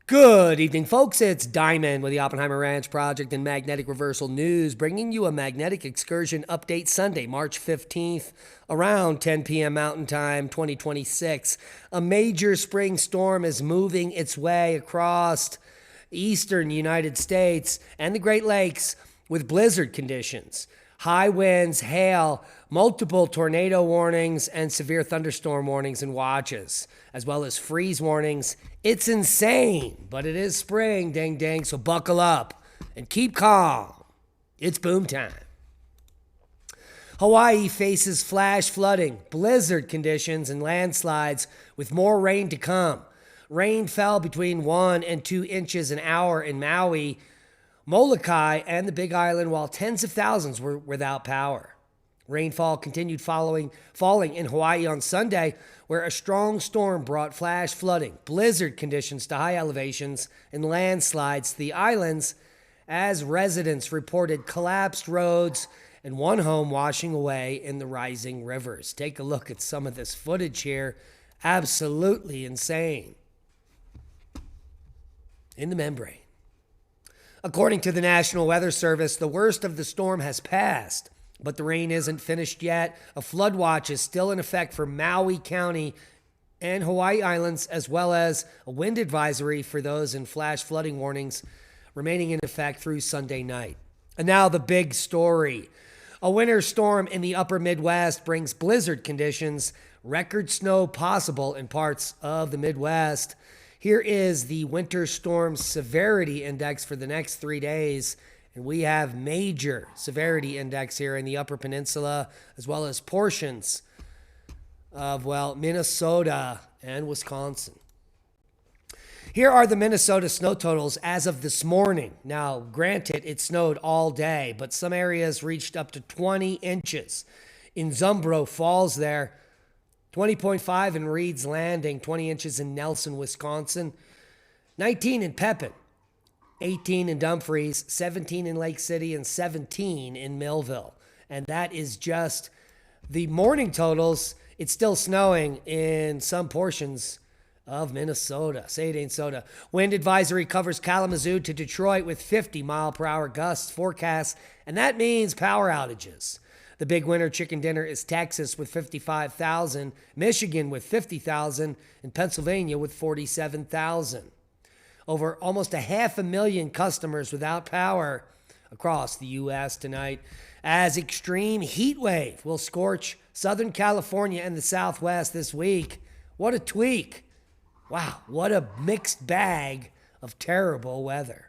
Good evening, folks. It's Diamond with the Oppenheimer Ranch Project and Magnetic Reversal News, bringing you a magnetic excursion update Sunday, March 15th, around 10 p.m. Mountain Time, 2026. A major spring storm is moving its way across eastern United States and the Great Lakes with blizzard conditions. High winds, hail, multiple tornado warnings, and severe thunderstorm warnings and watches, as well as freeze warnings. It's insane, but it is spring, ding ding, so buckle up and keep calm. It's boom time. Hawaii faces flash flooding, blizzard conditions, and landslides with more rain to come. Rain fell between 1 and 2 inches an hour in Maui, Molokai, and the Big Island, while tens of thousands were without power. Rainfall continued falling in Hawaii on Sunday, where a strong storm brought flash flooding, blizzard conditions to high elevations, and landslides to the islands, as residents reported collapsed roads and one home washing away in the rising rivers. Take a look at some of this footage here. Absolutely insane. In the membrane. According to the National Weather Service, the worst of the storm has passed, but the rain isn't finished yet. A flood watch is still in effect for Maui County and Hawaii Islands, as well as a wind advisory for those in flash flooding warnings remaining in effect through Sunday night. And now the big story. A winter storm in the upper Midwest brings blizzard conditions, record snow possible in parts of the Midwest. Here is the winter storm severity index for the next 3 days. And we have major severity index here in the Upper Peninsula, as well as portions of, Minnesota and Wisconsin. Here are the Minnesota snow totals as of this morning. Now, granted, it snowed all day, but some areas reached up to 20 inches. In Zumbro Falls there, 20.5 in Reed's Landing, 20 inches in Nelson, Wisconsin, 19 in Pepin, 18 in Dumfries, 17 in Lake City, and 17 in Millville. And that is just the morning totals. It's still snowing in some portions of Minnesota. Say it ain't soda. Wind advisory covers Kalamazoo to Detroit with 50-mile-per-hour gusts forecast, and that means power outages. The big winter chicken dinner is Texas with 55,000, Michigan with 50,000, and Pennsylvania with 47,000. Over almost 500,000 customers without power across the U.S. tonight, as extreme heat wave will scorch Southern California and the Southwest this week. What a tweak. Wow, what a mixed bag of terrible weather.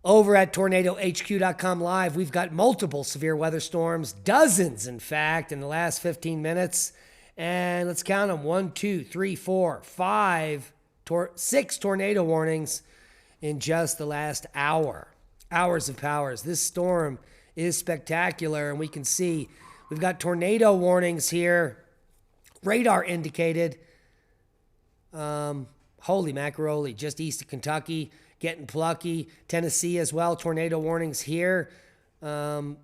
Over at TornadoHQ.com Live, we've got multiple severe weather storms, dozens, in fact, in the last 15 minutes. And let's count them. 1, 2, 3, 4, 5, 6 tornado warnings in just the last hour. Hours of powers. This storm is spectacular, and we can see we've got tornado warnings here. Radar indicated. Holy macaroni, just east of Kentucky. Getting plucky. Tennessee as well. Tornado warnings here. And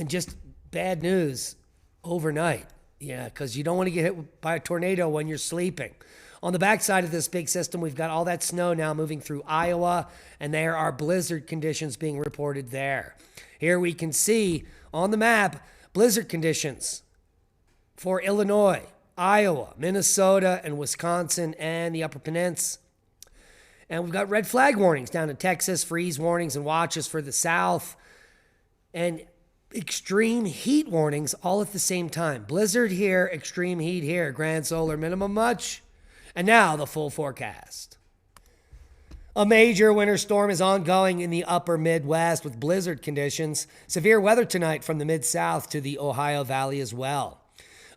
just bad news overnight. Yeah, because you don't want to get hit by a tornado when you're sleeping. On the backside of this big system, we've got all that snow now moving through Iowa, and there are blizzard conditions being reported there. Here we can see on the map blizzard conditions for Illinois, Iowa, Minnesota, and Wisconsin, and the Upper Peninsula. And we've got red flag warnings down in Texas, freeze warnings and watches for the South, and extreme heat warnings all at the same time. Blizzard here, extreme heat here, grand solar minimum much. And now the full forecast. A major winter storm is ongoing in the upper Midwest with blizzard conditions. Severe weather tonight from the Mid-South to the Ohio Valley as well.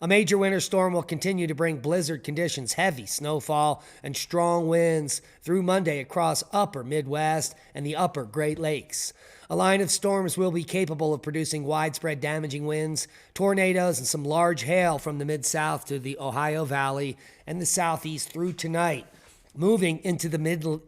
A major winter storm will continue to bring blizzard conditions, heavy snowfall, and strong winds through Monday across upper Midwest and the upper Great Lakes. A line of storms will be capable of producing widespread damaging winds, tornadoes, and some large hail from the Mid-South to the Ohio Valley and the Southeast through tonight, moving into the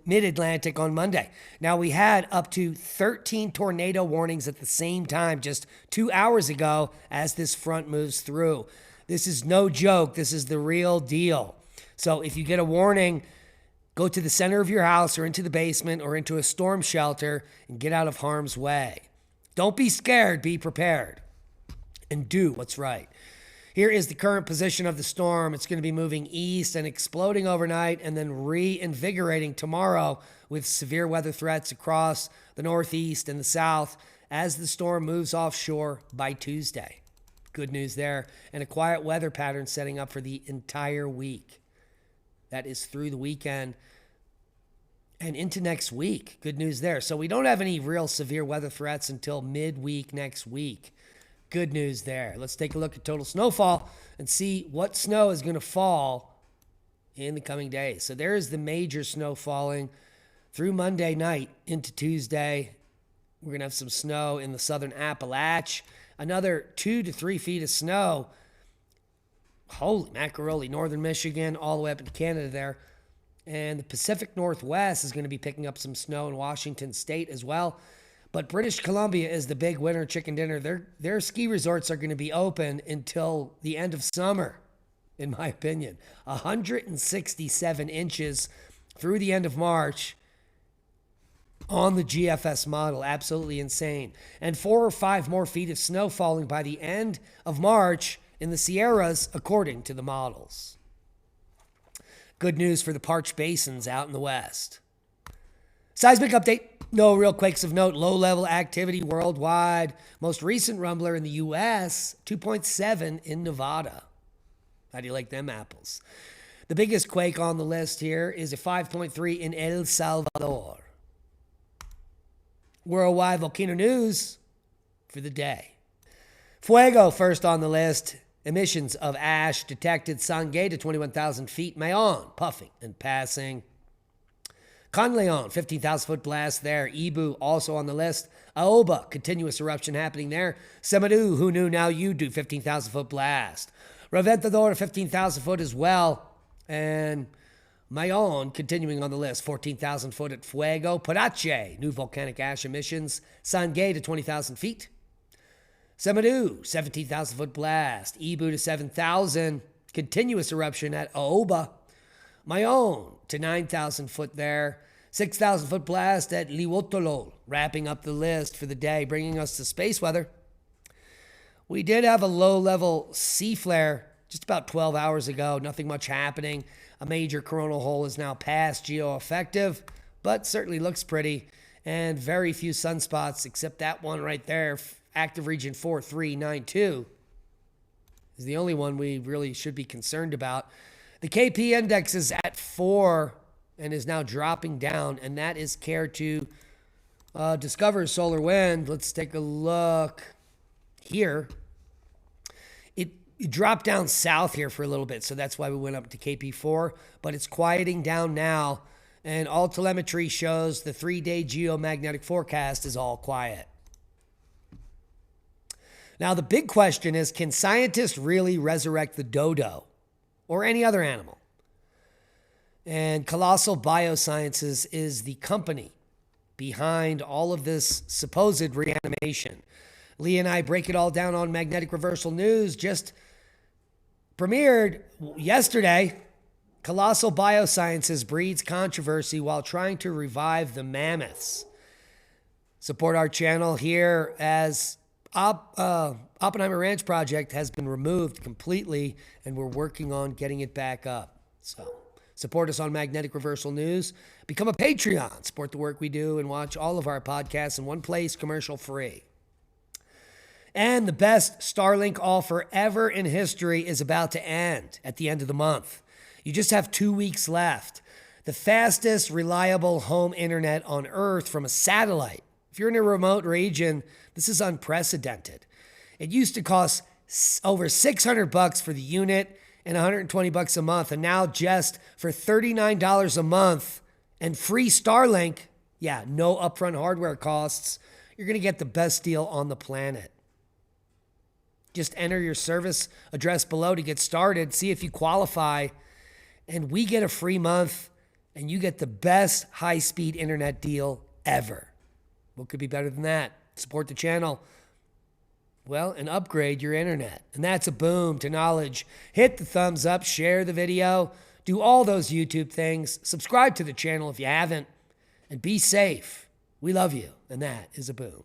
mid-Atlantic on Monday. Now, we had up to 13 tornado warnings at the same time just 2 hours ago as this front moves through. This is no joke. This is the real deal. So if you get a warning Go to the center of your house or into the basement or into a storm shelter and get out of harm's way. Don't be scared, be prepared, and do what's right. Here is the current position of the storm. It's going to be moving east and exploding overnight and then reinvigorating tomorrow with severe weather threats across the northeast and the south as the storm moves offshore by Tuesday. Good news there. And a quiet weather pattern setting up for the entire week. That is through the weekend and into next week. Good news there. So we don't have any real severe weather threats until midweek next week. Good news there. Let's take a look at total snowfall and see what snow is going to fall in the coming days. So there is the major snow falling through Monday night into Tuesday. We're going to have some snow in the southern Appalach. Another 2 to 3 feet of snow. Holy macaroni, northern Michigan, all the way up into Canada there. And the Pacific Northwest is going to be picking up some snow in Washington State as well. But British Columbia is the big winner chicken dinner. Their ski resorts are going to be open until the end of summer, in my opinion. 167 inches through the end of March on the GFS model. Absolutely insane. And 4 or 5 more feet of snow falling by the end of March in the Sierras, according to the models. Good news for the parched basins out in the west. Seismic update. No real quakes of note. Low-level activity worldwide. Most recent rumbler in the U.S., 2.7 in Nevada. How do you like them apples? The biggest quake on the list here is a 5.3 in El Salvador. Worldwide volcano news for the day. Fuego first on the list. Emissions of ash detected. Sangay to 21,000 feet. Mayon puffing and passing. Conleon, 15,000-foot blast there. Ibu also on the list. Aoba, continuous eruption happening there. Semedu, who knew, now you do, 15,000-foot blast. Reventador, 15,000-foot as well. And Mayon, continuing on the list, 14,000-foot at Fuego. Parache, new volcanic ash emissions. Sangay to 20,000 feet. Semedu, 17,000-foot blast. Ibu to 7,000. Continuous eruption at Aoba. Mayon to 9,000 foot there. 6,000 foot blast at Liwotolol. Wrapping up the list for the day, bringing us to space weather. We did have a low-level sea flare just about 12 hours ago. Nothing much happening. A major coronal hole is now past geo-effective, but certainly looks pretty. And very few sunspots, except that one right there. Active region 4392 is the only one we really should be concerned about. The KP index is at 4 and is now dropping down, and that is care to discover solar wind. Let's take a look here. It dropped down south here for a little bit, so that's why we went up to KP4, but it's quieting down now, and all telemetry shows the 3-day geomagnetic forecast is all quiet. Now, the big question is, can scientists really resurrect the dodo or any other animal? And Colossal Biosciences is the company behind all of this supposed reanimation. Lee and I break it all down on Magnetic Reversal News. Just premiered yesterday. Colossal Biosciences breeds controversy while trying to revive the mammoths. Support our channel here as Oppenheimer Ranch project has been removed completely, and we're working on getting it back up. So support us on Magnetic Reversal News. Become a Patreon. Support the work we do and watch all of our podcasts in one place, commercial free. And the best Starlink offer ever in history is about to end at the end of the month. You just have 2 weeks left. The fastest, reliable home internet on Earth from a satellite. If you're in a remote region, this is unprecedented. It used to cost over $600 for the unit and $120 a month. And now just for $39 a month and free Starlink, no upfront hardware costs, you're going to get the best deal on the planet. Just enter your service address below to get started. See if you qualify. And we get a free month and you get the best high-speed internet deal ever. What could be better than that? Support the channel. Well, and upgrade your internet. And that's a boom to knowledge. Hit the thumbs up, share the video. do all those YouTube things. Subscribe to the channel if you haven't, and be safe. We love you, and that is a boom.